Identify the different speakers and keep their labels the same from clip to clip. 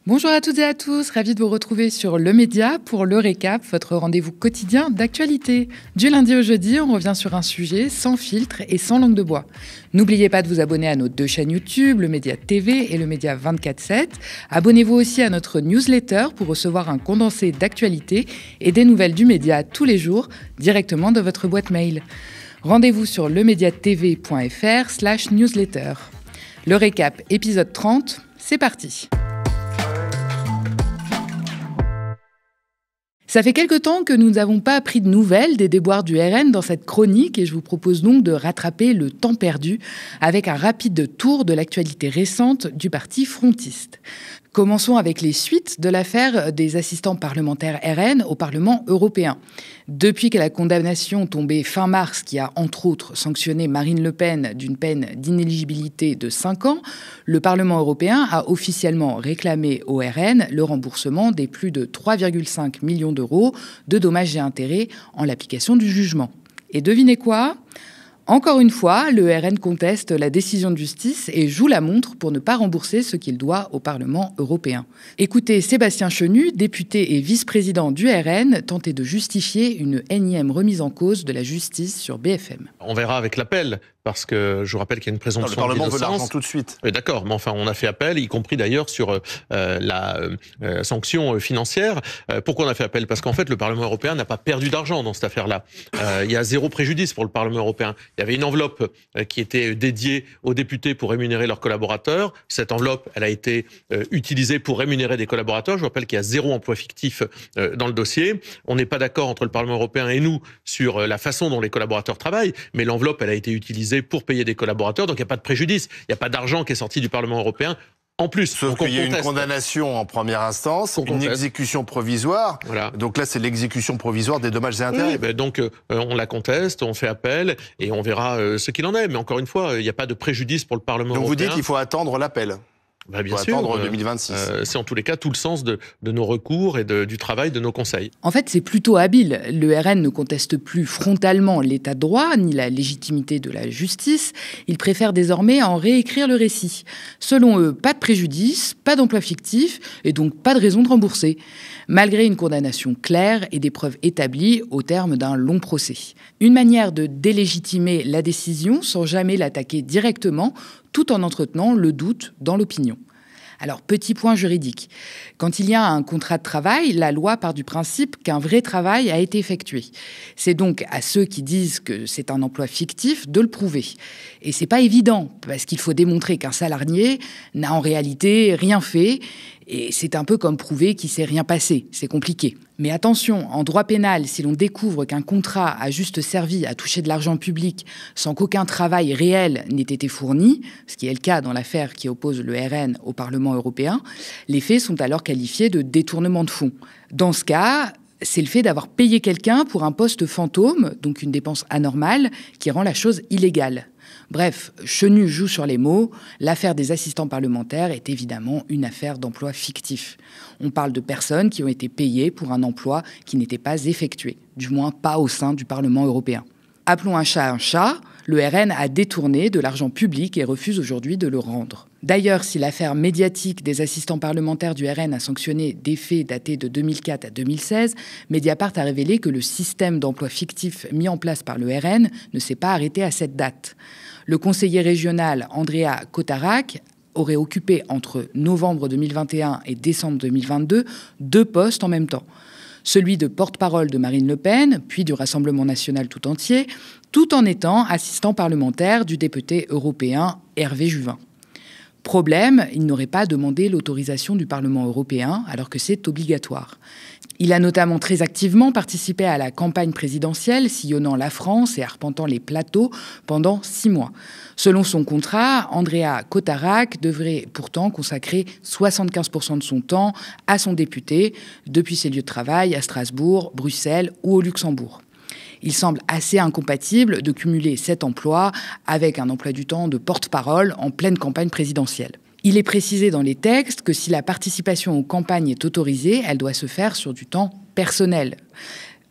Speaker 1: Bonjour à toutes et à tous, ravi de vous retrouver sur Le Média pour Le Récap, votre rendez-vous quotidien d'actualité. Du lundi au jeudi, on revient sur un sujet sans filtre et sans langue de bois. N'oubliez pas de vous abonner à nos 2 chaînes YouTube, Le Média TV et Le Média 24/7. Abonnez-vous aussi à notre newsletter pour recevoir un condensé d'actualité et des nouvelles du média tous les jours directement dans votre boîte mail. Rendez-vous sur lemediatv.fr/newsletter. Le Récap, épisode 30, c'est parti. Ça fait quelque temps que nous n'avons pas appris de nouvelles des déboires du RN dans cette chronique et je vous propose donc de rattraper le temps perdu avec un rapide tour de l'actualité récente du parti frontiste. Commençons avec les suites de l'affaire des assistants parlementaires RN au Parlement européen. Depuis que la condamnation tombée fin mars, qui a entre autres sanctionné Marine Le Pen d'une peine d'inéligibilité de 5 ans, le Parlement européen a officiellement réclamé au RN le remboursement des plus de 3,5 millions d'euros de dommages et intérêts en l'application du jugement. Et devinez quoi ? Encore une fois, le RN conteste la décision de justice et joue la montre pour ne pas rembourser ce qu'il doit au Parlement européen. Écoutez Sébastien Chenu, député et vice-président du RN, tenter de justifier une énième remise en cause de la justice sur BFM.
Speaker 2: On verra avec l'appel, parce que je vous rappelle qu'il y a une présomption d'innocence.
Speaker 3: Le Parlement veut l'argent tout de suite.
Speaker 2: Oui, d'accord, mais enfin, on a fait appel, y compris d'ailleurs sur la sanction financière. Pourquoi on a fait appel ? Parce qu'en fait, le Parlement européen n'a pas perdu d'argent dans cette affaire-là. Il y a zéro préjudice pour le Parlement européen. Il y avait une enveloppe qui était dédiée aux députés pour rémunérer leurs collaborateurs. Cette enveloppe, elle a été utilisée pour rémunérer des collaborateurs. Je vous rappelle qu'il y a 0 emploi fictif dans le dossier. On n'est pas d'accord entre le Parlement européen et nous sur la façon dont les collaborateurs travaillent, mais l'enveloppe, elle a été utilisée pour payer des collaborateurs, donc il n'y a pas de préjudice. Il n'y a pas d'argent qui est sorti du Parlement européen. En plus,
Speaker 3: sauf qu'il y a une condamnation en première instance, une exécution provisoire. Voilà. Donc là, c'est l'exécution provisoire des dommages et intérêts.
Speaker 2: Oui, ben donc on la conteste, on fait appel et on verra ce qu'il en est. Mais encore une fois, il n'y a pas de préjudice pour le Parlement européen.
Speaker 3: Donc vous dites qu'il faut attendre l'appel.
Speaker 2: Bah bien sûr,
Speaker 3: attendre 2026.
Speaker 2: C'est en tous les cas tout le sens de nos recours et du travail de nos conseils.
Speaker 1: En fait, c'est plutôt habile. Le RN ne conteste plus frontalement l'état de droit ni la légitimité de la justice. Il préfère désormais en réécrire le récit. Selon eux, pas de préjudice, pas d'emploi fictif et donc pas de raison de rembourser. Malgré une condamnation claire et des preuves établies au terme d'un long procès. Une manière de délégitimer la décision sans jamais l'attaquer directement, tout en entretenant le doute dans l'opinion. Alors, petit point juridique. Quand il y a un contrat de travail, la loi part du principe qu'un vrai travail a été effectué. C'est donc à ceux qui disent que c'est un emploi fictif de le prouver. Et c'est pas évident, parce qu'il faut démontrer qu'un salarié n'a en réalité rien fait. Et c'est un peu comme prouver qu'il ne s'est rien passé. C'est compliqué. Mais attention, en droit pénal, si l'on découvre qu'un contrat a juste servi à toucher de l'argent public sans qu'aucun travail réel n'ait été fourni, ce qui est le cas dans l'affaire qui oppose le RN au Parlement européen, les faits sont alors qualifiés de détournement de fonds. Dans ce cas, c'est le fait d'avoir payé quelqu'un pour un poste fantôme, donc une dépense anormale, qui rend la chose illégale. Bref, Chenu joue sur les mots. L'affaire des assistants parlementaires est évidemment une affaire d'emploi fictif. On parle de personnes qui ont été payées pour un emploi qui n'était pas effectué, du moins pas au sein du Parlement européen. Appelons un chat, le RN a détourné de l'argent public et refuse aujourd'hui de le rendre. D'ailleurs, si l'affaire médiatique des assistants parlementaires du RN a sanctionné des faits datés de 2004 à 2016, Mediapart a révélé que le système d'emploi fictif mis en place par le RN ne s'est pas arrêté à cette date. Le conseiller régional Andrea Cotarac aurait occupé entre novembre 2021 et décembre 2022 2 postes en même temps. Celui de porte-parole de Marine Le Pen, puis du Rassemblement national tout entier, tout en étant assistant parlementaire du député européen Hervé Juvin. Problème, il n'aurait pas demandé l'autorisation du Parlement européen, alors que c'est obligatoire. Il a notamment très activement participé à la campagne présidentielle, sillonnant la France et arpentant les plateaux pendant 6 mois. Selon son contrat, Andrea Cotarac devrait pourtant consacrer 75% de son temps à son député, depuis ses lieux de travail à Strasbourg, Bruxelles ou au Luxembourg. Il semble assez incompatible de cumuler cet emploi avec un emploi du temps de porte-parole en pleine campagne présidentielle. Il est précisé dans les textes que si la participation aux campagnes est autorisée, elle doit se faire sur du temps personnel,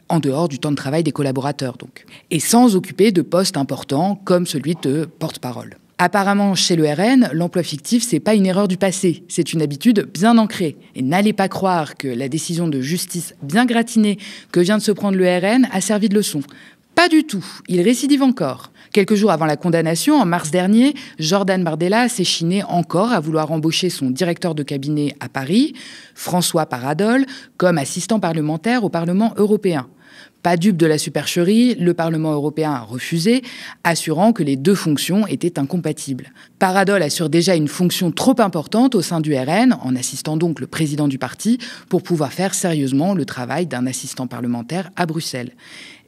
Speaker 1: en dehors du temps de travail des collaborateurs donc, et sans occuper de postes importants comme celui de porte-parole. Apparemment, chez le RN, l'emploi fictif, c'est pas une erreur du passé, c'est une habitude bien ancrée. Et n'allez pas croire que la décision de justice bien gratinée que vient de se prendre le RN a servi de leçon. Pas du tout, il récidive encore. Quelques jours avant la condamnation, en mars dernier, Jordan Bardella s'est chiné encore à vouloir embaucher son directeur de cabinet à Paris, François Paradol, comme assistant parlementaire au Parlement européen. Pas dupe de la supercherie, le Parlement européen a refusé, assurant que les deux fonctions étaient incompatibles. Paradol assure déjà une fonction trop importante au sein du RN, en assistant donc le président du parti, pour pouvoir faire sérieusement le travail d'un assistant parlementaire à Bruxelles.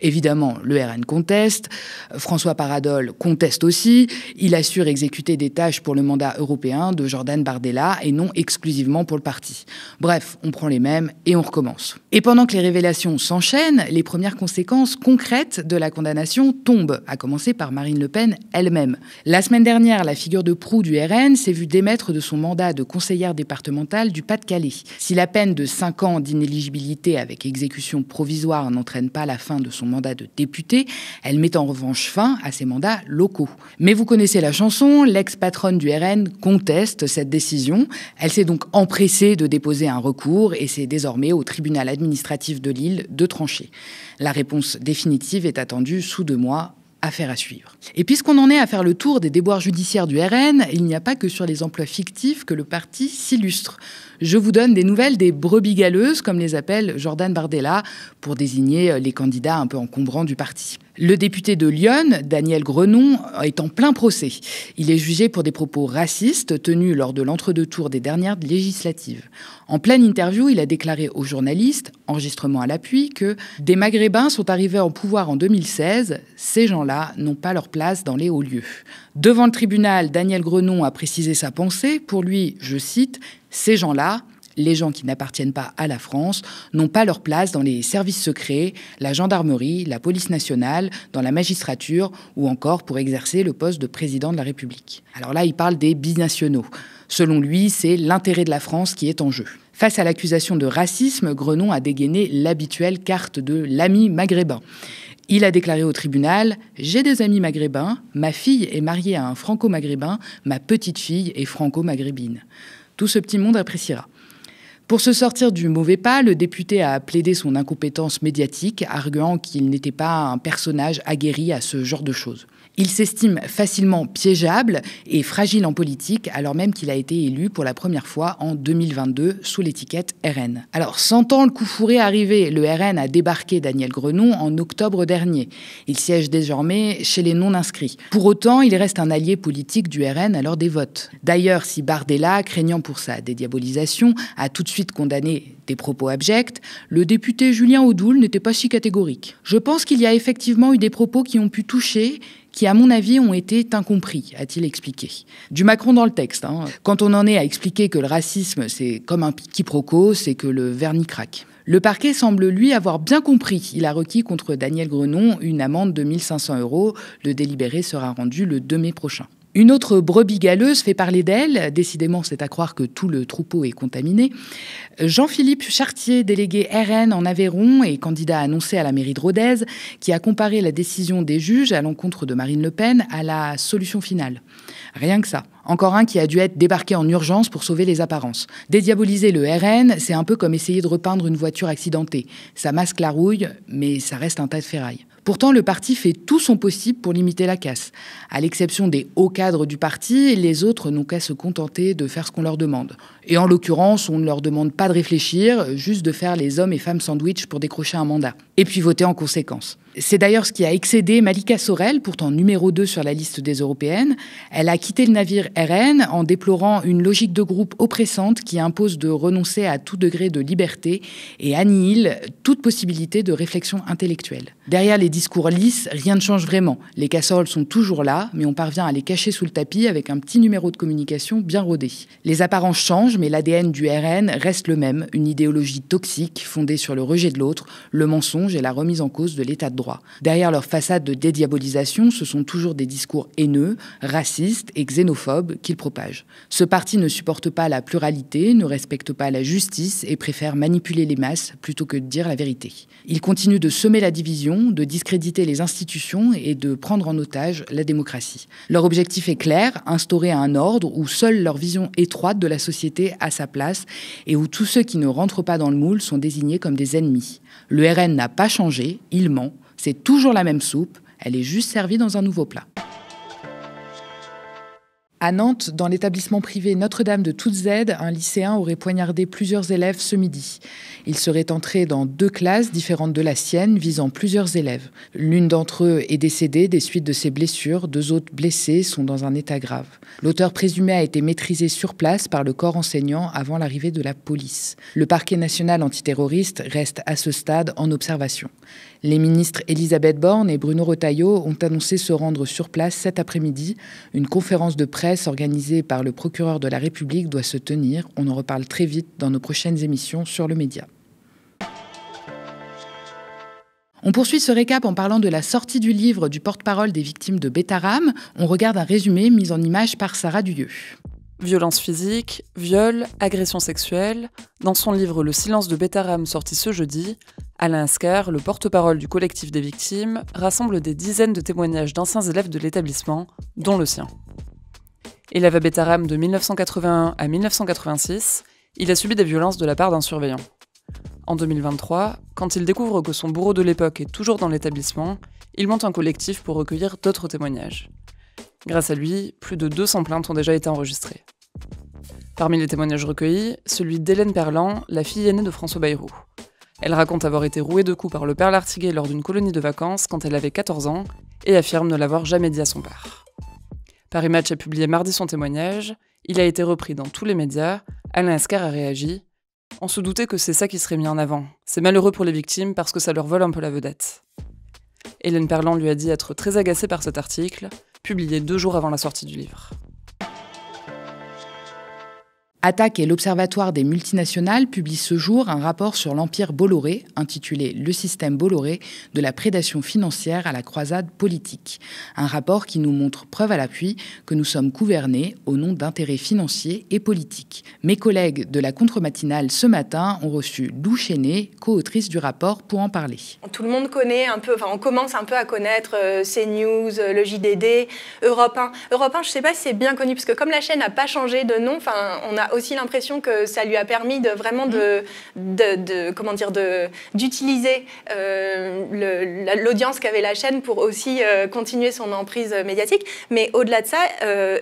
Speaker 1: Évidemment, le RN conteste, François Paradol conteste aussi, il assure exécuter des tâches pour le mandat européen de Jordan Bardella et non exclusivement pour le parti. Bref, on prend les mêmes et on recommence. Et pendant que les révélations s'enchaînent, les premières conséquences concrètes de la condamnation tombent, à commencer par Marine Le Pen elle-même. La semaine dernière, la figure de proue du RN s'est vue démettre de son mandat de conseillère départementale du Pas-de-Calais. Si la peine de 5 ans d'inéligibilité avec exécution provisoire n'entraîne pas la fin de son mandat de député, elle met en revanche fin à ses mandats locaux. Mais vous connaissez la chanson, l'ex-patronne du RN conteste cette décision. Elle s'est donc empressée de déposer un recours et c'est désormais au tribunal administratif de Lille de trancher. La réponse définitive est attendue sous 2 mois. Affaire à suivre. Et puisqu'on en est à faire le tour des déboires judiciaires du RN, il n'y a pas que sur les emplois fictifs que le parti s'illustre. Je vous donne des nouvelles des brebis galeuses, comme les appelle Jordan Bardella, pour désigner les candidats un peu encombrants du parti. Le député de Lyon, Daniel Grenon, est en plein procès. Il est jugé pour des propos racistes tenus lors de l'entre-deux-tours des dernières législatives. En pleine interview, il a déclaré aux journalistes, enregistrement à l'appui, que des Maghrébins sont arrivés au pouvoir en 2016. Ces gens-là n'ont pas leur place dans les hauts lieux. Devant le tribunal, Daniel Grenon a précisé sa pensée. Pour lui, je cite, « Ces gens-là, les gens qui n'appartiennent pas à la France, n'ont pas leur place dans les services secrets, la gendarmerie, la police nationale, dans la magistrature ou encore pour exercer le poste de président de la République. » Alors là, il parle des binationaux. Selon lui, c'est l'intérêt de la France qui est en jeu. Face à l'accusation de racisme, Grenon a dégainé l'habituelle carte de l'ami maghrébin. Il a déclaré au tribunal « J'ai des amis maghrébins, ma fille est mariée à un franco-maghrébin, ma petite fille est franco-maghrébine. » Tout ce petit monde appréciera. Pour se sortir du mauvais pas, le député a plaidé son incompétence médiatique, arguant qu'il n'était pas un personnage aguerri à ce genre de choses. Il s'estime facilement piégeable et fragile en politique, alors même qu'il a été élu pour la première fois en 2022 sous l'étiquette RN. Alors, sentant le coup fourré arriver, le RN a débarqué Daniel Grenon en octobre dernier. Il siège désormais chez les non-inscrits. Pour autant, il reste un allié politique du RN à l'heure des votes. D'ailleurs, si Bardella, craignant pour sa dédiabolisation, a tout de suite condamné des propos abjects, le député Julien Audoul n'était pas si catégorique. Je pense qu'il y a effectivement eu des propos qui ont pu toucher, qui, à mon avis, ont été incompris, a-t-il expliqué. Du Macron dans le texte. Quand on en est à expliquer que le racisme, c'est comme un quiproquo, c'est que le vernis craque. Le parquet semble, lui, avoir bien compris. Il a requis contre Daniel Grenon une amende de 1 500 €. Le délibéré sera rendu le 2 mai prochain. Une autre brebis galeuse fait parler d'elle, décidément c'est à croire que tout le troupeau est contaminé. Jean-Philippe Chartier, délégué RN en Aveyron et candidat annoncé à la mairie de Rodez, qui a comparé la décision des juges à l'encontre de Marine Le Pen à la solution finale. Rien que ça. Encore un qui a dû être débarqué en urgence pour sauver les apparences. Dédiaboliser le RN, c'est un peu comme essayer de repeindre une voiture accidentée. Ça masque la rouille, mais ça reste un tas de ferraille. Pourtant, le parti fait tout son possible pour limiter la casse. À l'exception des hauts cadres du parti, les autres n'ont qu'à se contenter de faire ce qu'on leur demande. Et en l'occurrence, on ne leur demande pas de réfléchir, juste de faire les hommes et femmes sandwich pour décrocher un mandat. Et puis voter en conséquence. C'est d'ailleurs ce qui a excédé Malika Sorel, pourtant numéro 2 sur la liste des européennes. Elle a quitté le navire RN en déplorant une logique de groupe oppressante qui impose de renoncer à tout degré de liberté et annihile toute possibilité de réflexion intellectuelle. Derrière les discours lisses, rien ne change vraiment. Les casseroles sont toujours là, mais on parvient à les cacher sous le tapis avec un petit numéro de communication bien rodé. Les apparences changent, mais l'ADN du RN reste le même, une idéologie toxique fondée sur le rejet de l'autre, le mensonge et la remise en cause de l'état de droit. droit. Derrière leur façade de dédiabolisation, ce sont toujours des discours haineux, racistes et xénophobes qu'ils propagent. Ce parti ne supporte pas la pluralité, ne respecte pas la justice et préfère manipuler les masses plutôt que de dire la vérité. Il continue de semer la division, de discréditer les institutions et de prendre en otage la démocratie. Leur objectif est clair, instaurer un ordre où seule leur vision étroite de la société a sa place et où tous ceux qui ne rentrent pas dans le moule sont désignés comme des ennemis. Le RN n'a pas changé, il ment, c'est toujours la même soupe, elle est juste servie dans un nouveau plat. À Nantes, dans l'établissement privé Notre-Dame de Toutes-Aides, un lycéen aurait poignardé plusieurs élèves ce midi. Il serait entré dans 2 classes différentes de la sienne, visant plusieurs élèves. L'une d'entre eux est décédée des suites de ses blessures, 2 autres blessés sont dans un état grave. L'auteur présumé a été maîtrisé sur place par le corps enseignant avant l'arrivée de la police. Le parquet national antiterroriste reste à ce stade en observation. Les ministres Elisabeth Borne et Bruno Retailleau ont annoncé se rendre sur place cet après-midi. Une conférence de presse organisée par le procureur de la République doit se tenir. On en reparle très vite dans nos prochaines émissions sur le média. On poursuit ce récap en parlant de la sortie du livre du porte-parole des victimes de Betaram. On regarde un résumé mis en image par Sarah Duyeux.
Speaker 4: Violence physique, viol, agression sexuelle. Dans son livre Le silence de Betaram sorti ce jeudi, Alain Ascar, le porte-parole du collectif des victimes, rassemble des dizaines de témoignages d'anciens élèves de l'établissement, dont le sien. Élève à Betaram de 1981 à 1986, il a subi des violences de la part d'un surveillant. En 2023, quand il découvre que son bourreau de l'époque est toujours dans l'établissement, il monte un collectif pour recueillir d'autres témoignages. Grâce à lui, plus de 200 plaintes ont déjà été enregistrées. Parmi les témoignages recueillis, celui d'Hélène Perlan, la fille aînée de François Bayrou. Elle raconte avoir été rouée de coups par le père Lartiguet lors d'une colonie de vacances quand elle avait 14 ans et affirme ne l'avoir jamais dit à son père. Paris Match a publié mardi son témoignage, il a été repris dans tous les médias, Alain Ascar a réagi. On se doutait que c'est ça qui serait mis en avant. C'est malheureux pour les victimes parce que ça leur vole un peu la vedette. Hélène Perlan lui a dit être très agacée par cet article, publié 2 jours avant la sortie du livre.
Speaker 1: Attaque et l'Observatoire des multinationales publient ce jour un rapport sur l'empire Bolloré, intitulé « Le système Bolloré, de la prédation financière à la croisade politique ». Un rapport qui nous montre preuve à l'appui que nous sommes gouvernés au nom d'intérêts financiers et politiques. Mes collègues de la contre-matinale ce matin ont reçu Lou Chénet, co-autrice du rapport, pour en parler.
Speaker 5: Tout le monde connaît un peu, on commence un peu à connaître CNews, le JDD, Europe 1. Europe 1, je ne sais pas si c'est bien connu, parce que comme la chaîne n'a pas changé de nom, on a aussi l'impression que ça lui a permis de vraiment d'utiliser l'audience qu'avait la chaîne pour aussi continuer son emprise médiatique. Mais au-delà de ça,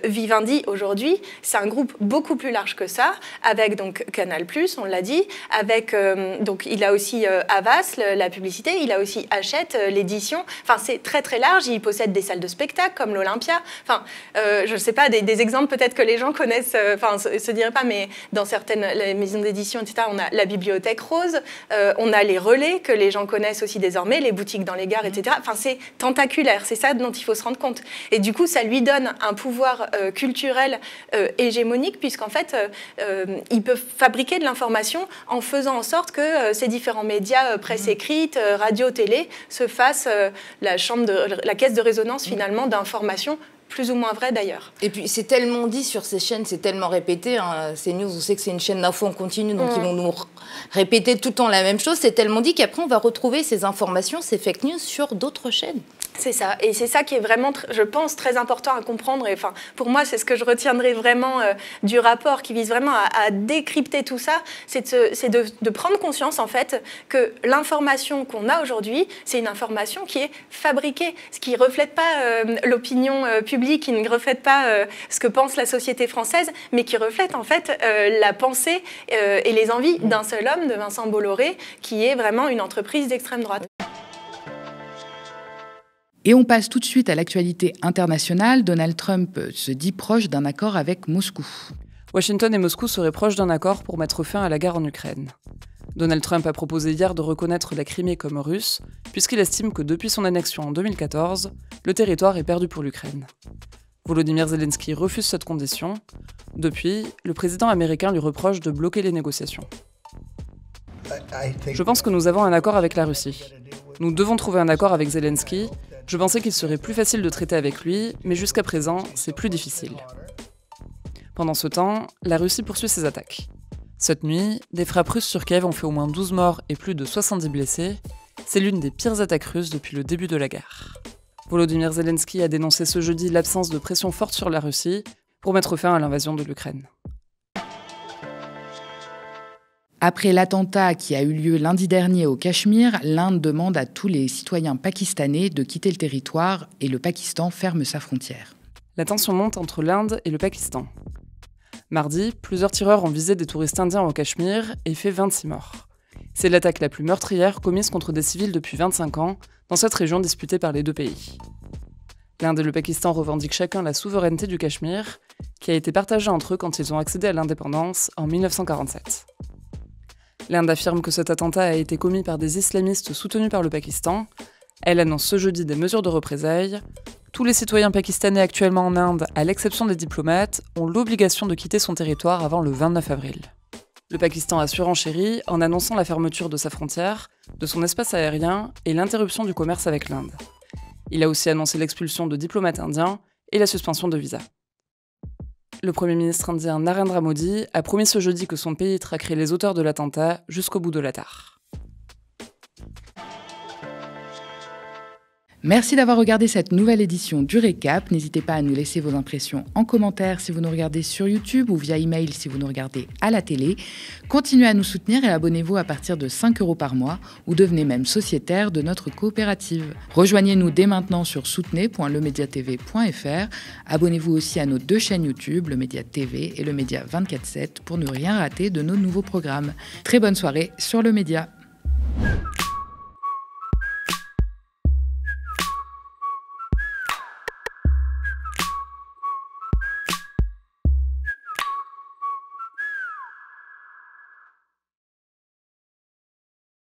Speaker 5: Vivendi aujourd'hui, c'est un groupe beaucoup plus large que ça, avec donc Canal+, on l'a dit, avec donc il a aussi Havas, la publicité, il a aussi Hachette, l'édition. Enfin, c'est très très large. Il possède des salles de spectacle comme l'Olympia. Enfin, je ne sais pas, des exemples peut-être que les gens connaissent. Enfin, se diraient pas, mais dans certaines les maisons d'édition, etc., on a la Bibliothèque Rose, on a les relais que les gens connaissent aussi désormais, les boutiques dans les gares, etc. Enfin, c'est tentaculaire, c'est ça dont il faut se rendre compte. Et du coup, ça lui donne un pouvoir culturel hégémonique, puisqu'en fait, il peut fabriquer de l'information en faisant en sorte que ces différents médias, presse écrite, radio, télé, se fassent la caisse de résonance finalement d'informations plus ou moins vrai d'ailleurs.
Speaker 6: Et puis c'est tellement dit sur ces chaînes, c'est tellement répété. Hein. CNews, on sait que c'est une chaîne d'infos en continu, donc ils vont nous répéter tout le temps la même chose. C'est tellement dit qu'après on va retrouver ces informations, ces fake news sur d'autres chaînes.
Speaker 5: C'est ça, et c'est ça qui est vraiment, je pense, très important à comprendre. Et, enfin, pour moi, c'est ce que je retiendrai vraiment du rapport, qui vise vraiment à décrypter tout ça, c'est de prendre conscience, en fait, que l'information qu'on a aujourd'hui, c'est une information qui est fabriquée, ce qui ne reflète pas l'opinion publique, qui ne reflète pas ce que pense la société française, mais qui reflète, en fait, la pensée et les envies d'un seul homme, de Vincent Bolloré, qui est vraiment une entreprise d'extrême droite.
Speaker 1: Et on passe tout de suite à l'actualité internationale. Donald Trump se dit proche d'un accord avec Moscou.
Speaker 4: Washington et Moscou seraient proches d'un accord pour mettre fin à la guerre en Ukraine. Donald Trump a proposé hier de reconnaître la Crimée comme russe, puisqu'il estime que depuis son annexion en 2014, le territoire est perdu pour l'Ukraine. Volodymyr Zelensky refuse cette condition. Depuis, le président américain lui reproche de bloquer les négociations. Je pense que nous avons un accord avec la Russie. Nous devons trouver un accord avec Zelensky. Je pensais qu'il serait plus facile de traiter avec lui, mais jusqu'à présent, c'est plus difficile. Pendant ce temps, la Russie poursuit ses attaques. Cette nuit, des frappes russes sur Kiev ont fait au moins 12 morts et plus de 70 blessés. C'est l'une des pires attaques russes depuis le début de la guerre. Volodymyr Zelensky a dénoncé ce jeudi l'absence de pression forte sur la Russie pour mettre fin à l'invasion de l'Ukraine.
Speaker 1: Après l'attentat qui a eu lieu lundi dernier au Cachemire, l'Inde demande à tous les citoyens pakistanais de quitter le territoire et le Pakistan ferme sa frontière.
Speaker 4: La tension monte entre l'Inde et le Pakistan. Mardi, plusieurs tireurs ont visé des touristes indiens au Cachemire et fait 26 morts. C'est l'attaque la plus meurtrière commise contre des civils depuis 25 ans dans cette région disputée par les deux pays. L'Inde et le Pakistan revendiquent chacun la souveraineté du Cachemire, qui a été partagée entre eux quand ils ont accédé à l'indépendance en 1947. L'Inde affirme que cet attentat a été commis par des islamistes soutenus par le Pakistan. Elle annonce ce jeudi des mesures de représailles. Tous les citoyens pakistanais actuellement en Inde, à l'exception des diplomates, ont l'obligation de quitter son territoire avant le 29 avril. Le Pakistan a surenchéri en annonçant la fermeture de sa frontière, de son espace aérien et l'interruption du commerce avec l'Inde. Il a aussi annoncé l'expulsion de diplomates indiens et la suspension de visas. Le Premier ministre indien Narendra Modi a promis ce jeudi que son pays traquerait les auteurs de l'attentat jusqu'au bout de la tare.
Speaker 1: Merci d'avoir regardé cette nouvelle édition du Récap. N'hésitez pas à nous laisser vos impressions en commentaire si vous nous regardez sur YouTube ou via email si vous nous regardez à la télé. Continuez à nous soutenir et abonnez-vous à partir de 5 € par mois ou devenez même sociétaire de notre coopérative. Rejoignez-nous dès maintenant sur soutenez.lemediatv.fr. Abonnez-vous aussi à nos 2 chaînes YouTube, le Média TV et le Média 24/7 pour ne rien rater de nos nouveaux programmes. Très bonne soirée sur le Média.